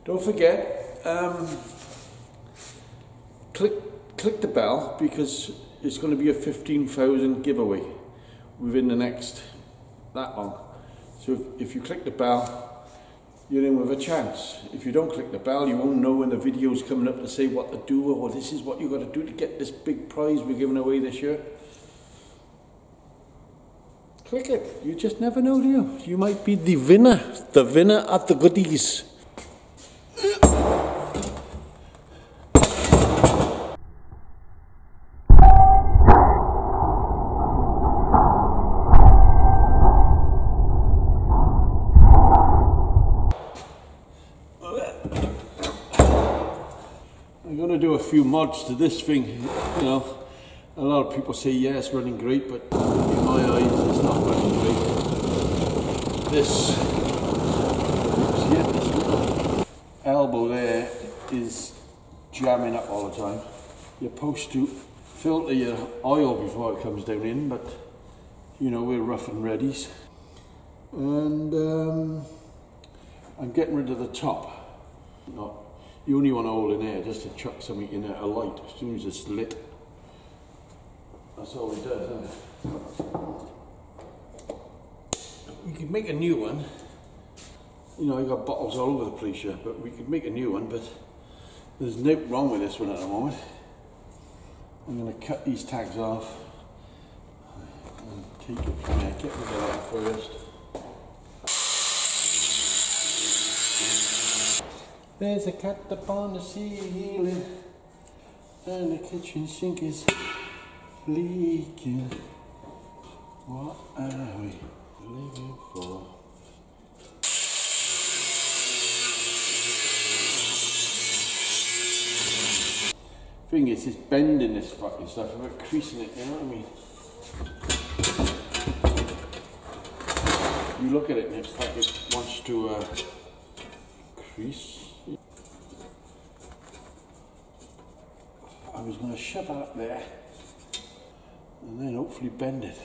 Don't forget, click the bell, because it's going to be a 15,000 giveaway within the next that long. So if you click the bell, you're in with a chance. If you don't click the bell, you won't know when the video's coming up to say what to do, or this is what you've got to do to get this big prize we're giving away this year. Click it. You just never know, do you? You might be the winner of the goodies. I'm going to do a few mods to this thing. You know, a lot of people say yeah, it's running great, but in my eyes it's not running great. This little elbow there is jamming up all the time. You're supposed to filter your oil before it comes down in, but you know, we're rough and readies. And I'm getting rid of the top. You only want to hold in there just to chuck something in there, a light, as soon as it's lit. That's all it does, isn't it? We could make a new one. You know, I got bottles all over the place here, but we could make a new one, but there's nothing wrong with this one at the moment. I'm going to cut these tags off and take it from there. Get rid of that first. There's a cat upon the ceiling, and the kitchen sink is leaking. What are we living for? Thing is, it's bending this fucking stuff, I'm not creasing it, you know what I mean? You look at it and it's like it wants to crease. I was going to shove it up there and then hopefully bend it.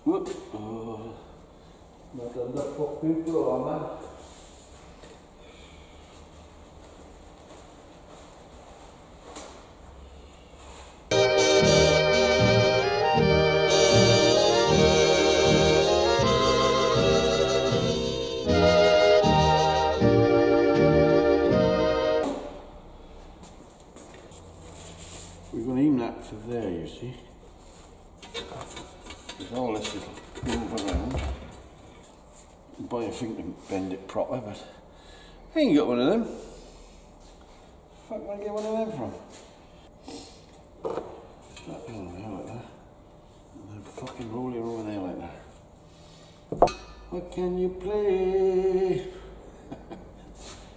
Whoop! Oh, not done that for people on that. We're going to aim that for there, you see. Because all this will move around. Buy a thing to bend it proper, but I ain't got one of them. Where the fuck can I get one of them from? That thing over there like that. And then fucking roll it over there like that. What can you play?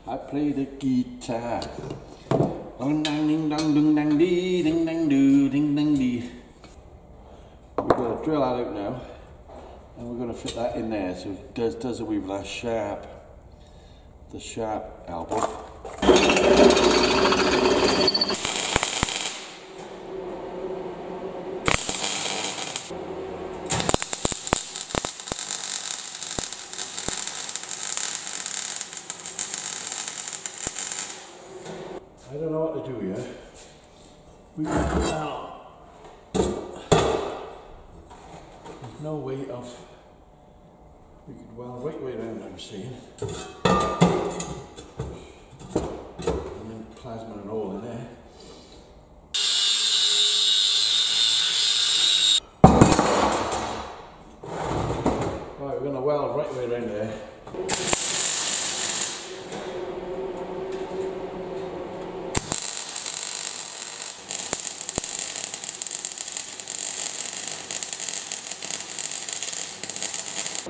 I play the guitar. Ding dang ding dong ding dang dee ding dang doo ding dang dee. We're going to drill that out now, and we're going to fit that in there so it does away with that sharp, the sharp elbow. I don't know what to do yet. We can put that on. There's no way of. We could weld right way around, I'm saying. And then plasma and all in there. Right, we're going to weld right way around there.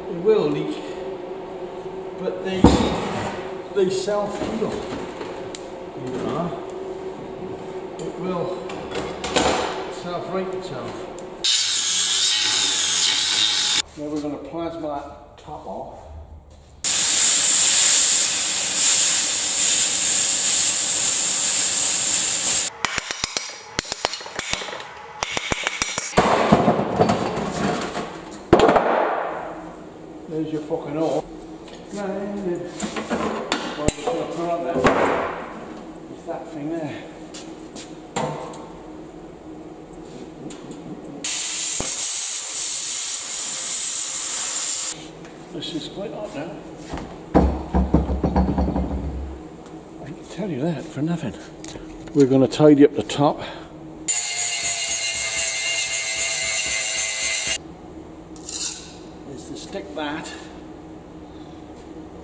It will leak, but they self-heal. You know, it will self-right itself. Now we're going to plasma that top off. fucking know. Blinded. What I'm just going to put on there is that thing there. This is quite hot now. I can tell you that for nothing. We're going to tidy up the top. Is to stick that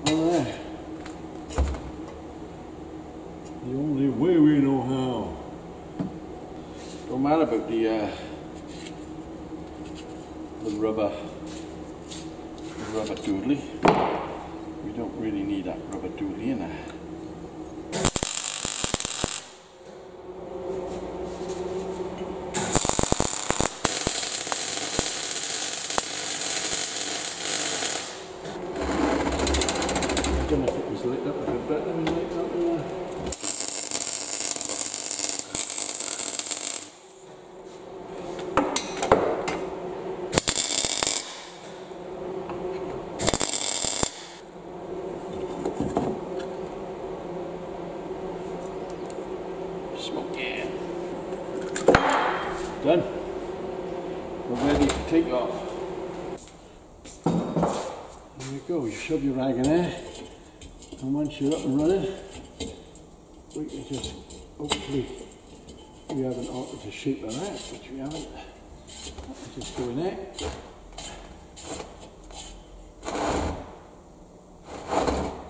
on there. The only way we know how. Don't matter about the rubber doodly. We don't really need that rubber doodly in there. I don't know if it was lit up a bit better than lit up there. Done. We're ready to take off. There you go, you shove your rag in there, and once you're up and running, we can just, hopefully, we haven't altered the shape of that, which we haven't. Just go in there.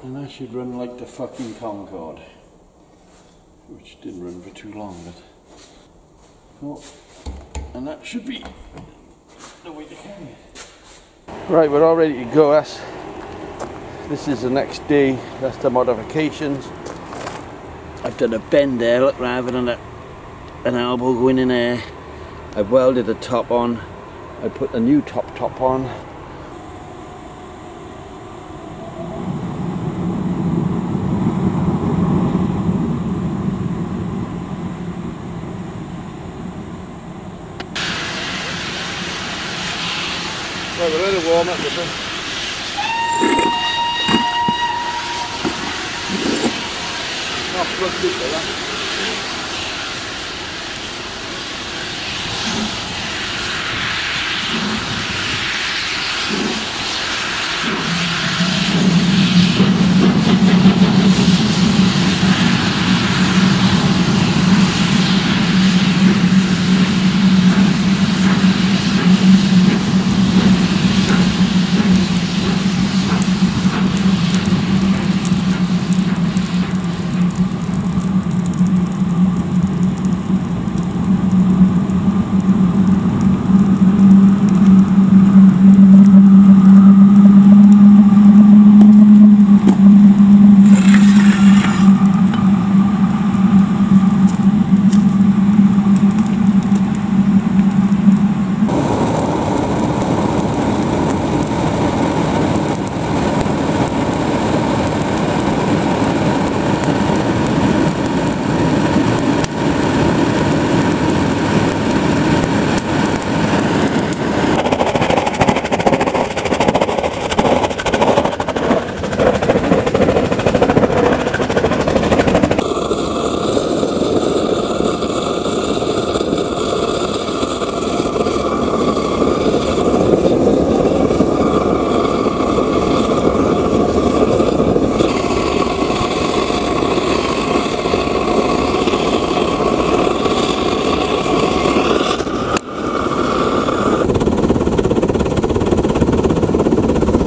And that should run like the fucking Concorde, which didn't run for too long, but. Oh. And that should be the way to carry it. Right, we're all ready to go. This is the next day. That's the modifications. I've done a bend there, look, rather than an elbow going in there. I've welded the top on. I put the new top on. Well, we're ready to warm up this one. Not plugged in like that.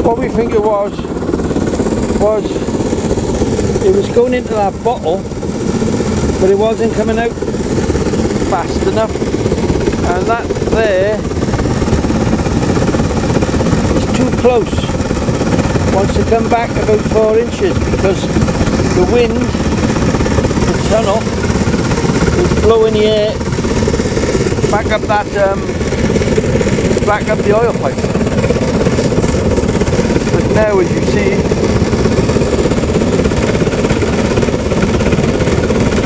What we think it was it was going into that bottle, but it wasn't coming out fast enough, and that there is too close. Wants to come back about 4 inches because the wind, the tunnel, is blowing the air back up that back up the oil pipe. But now, as you see,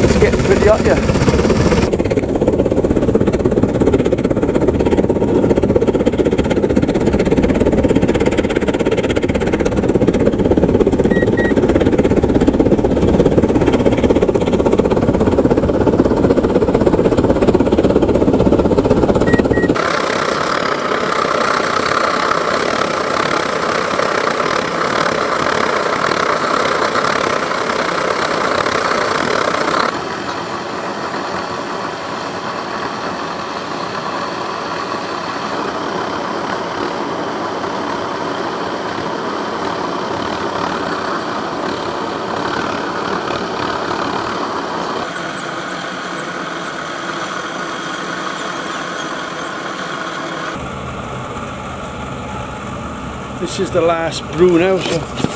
it's getting pretty hot here. This is the last brew now, so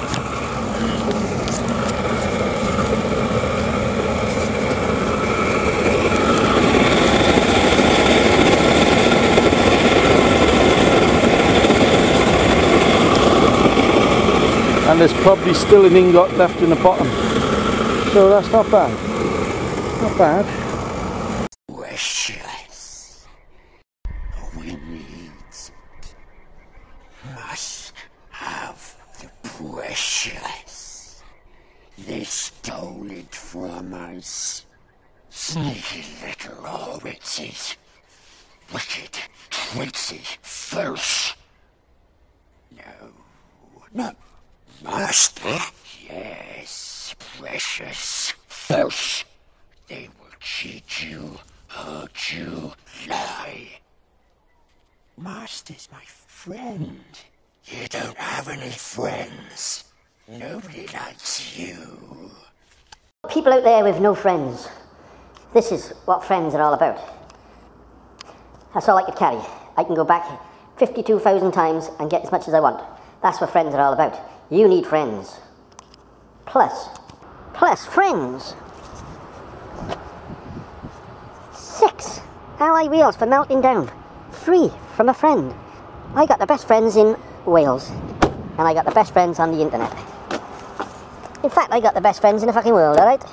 and there's probably still an ingot left in the bottom, so that's not bad. Not bad. Precious. We must have the precious. They stole it from us. Sneaky little hobbitses. Wicked, tricksy, false. No. Master? Yes, precious, false. They will cheat you, hurt you, lie. Master's my friend. You don't have any friends. Nobody likes you. People out there with no friends. This is what friends are all about. That's all I could carry. I can go back 52,000 times and get as much as I want. That's what friends are all about. You need friends. Plus friends. 6 alloy wheels for melting down. Free from a friend. I got the best friends in Wales. And I got the best friends on the internet. In fact, I got the best friends in the fucking world, alright?